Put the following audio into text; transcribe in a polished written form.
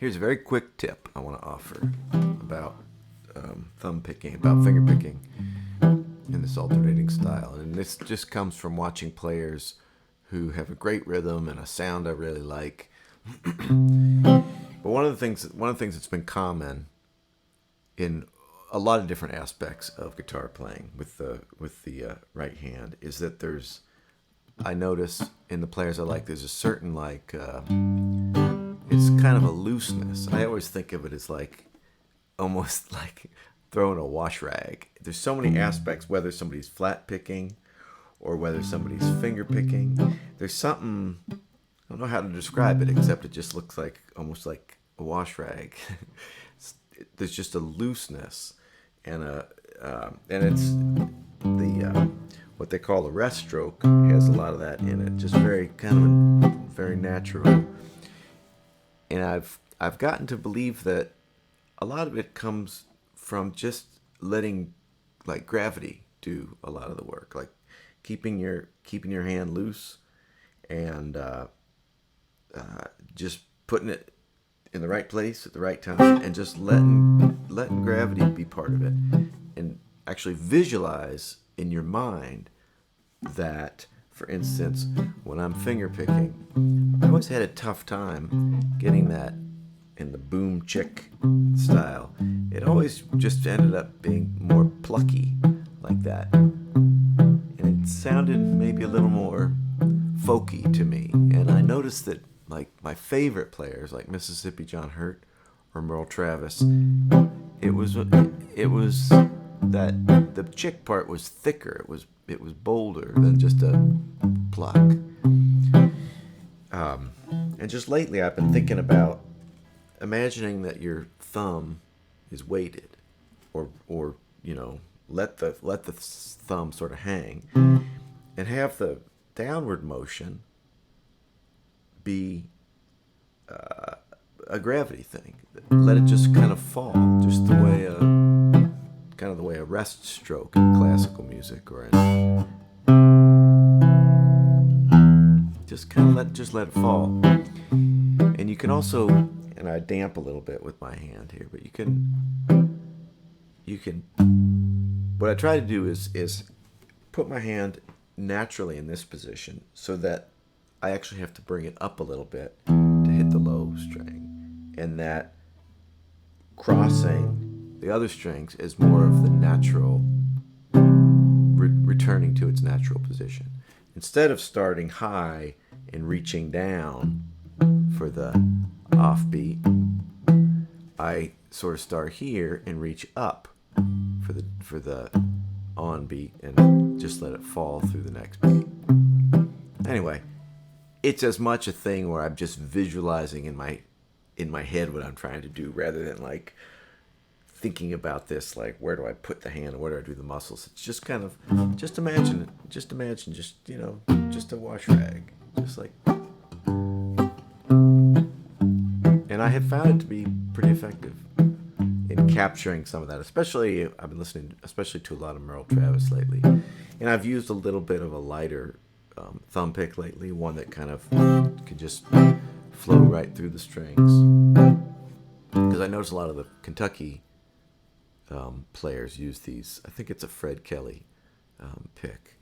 Here's a very quick tip I want to offer about thumb picking, about finger picking in this alternating style. And this just comes from watching players who have a great rhythm and a sound I really like. But one of the things that's been common in a lot of different aspects of guitar playing with the right hand is that I notice in the players I like, there's a certain it's kind of a looseness. I always think of it as almost like throwing a wash rag. There's so many aspects, whether somebody's flat picking or whether somebody's finger picking. There's something, I don't know how to describe it, except it just looks almost like a wash rag. There's just a looseness, and it's what they call the rest stroke has a lot of that in it. Just very very natural. And I've gotten to believe that a lot of it comes from just letting gravity do a lot of the work, like keeping your hand loose and just putting it in the right place at the right time, and just letting gravity be part of it, and actually visualize in your mind that, for instance, when I'm finger picking, I always had a tough time getting that in the boom chick style. It always just ended up being more plucky like that, and it sounded maybe a little more folky to me. And I noticed that my favorite players, like Mississippi John Hurt or Merle Travis, it was that the chick part was thicker. It was bolder than just a pluck. And just lately, I've been thinking about imagining that your thumb is weighted, or let the thumb sort of hang, and have the downward motion be a gravity thing. Let it just kind of fall, just the way a rest stroke in classical music, or just let it fall. And you can also, and I damp a little bit with my hand here, but you can. What I try to do is put my hand naturally in this position, so that I actually have to bring it up a little bit to hit the low string, and that crossing the other strings is more of the natural, returning to its natural position. Instead of starting high and reaching down for the offbeat, I sort of start here and reach up for the onbeat, and just let it fall through the next beat. Anyway, it's as much a thing where I'm just visualizing in my head what I'm trying to do, rather than thinking about this, where do I put the hand and where do I do the muscles. It's just just imagine just a wash rag, and I have found it to be pretty effective in capturing some of that. Especially, I've been listening to a lot of Merle Travis lately, and I've used a little bit of a lighter thumb pick lately, one that kind of can just flow right through the strings, because I notice a lot of the Kentucky players use these. I think it's a Fred Kelly pick.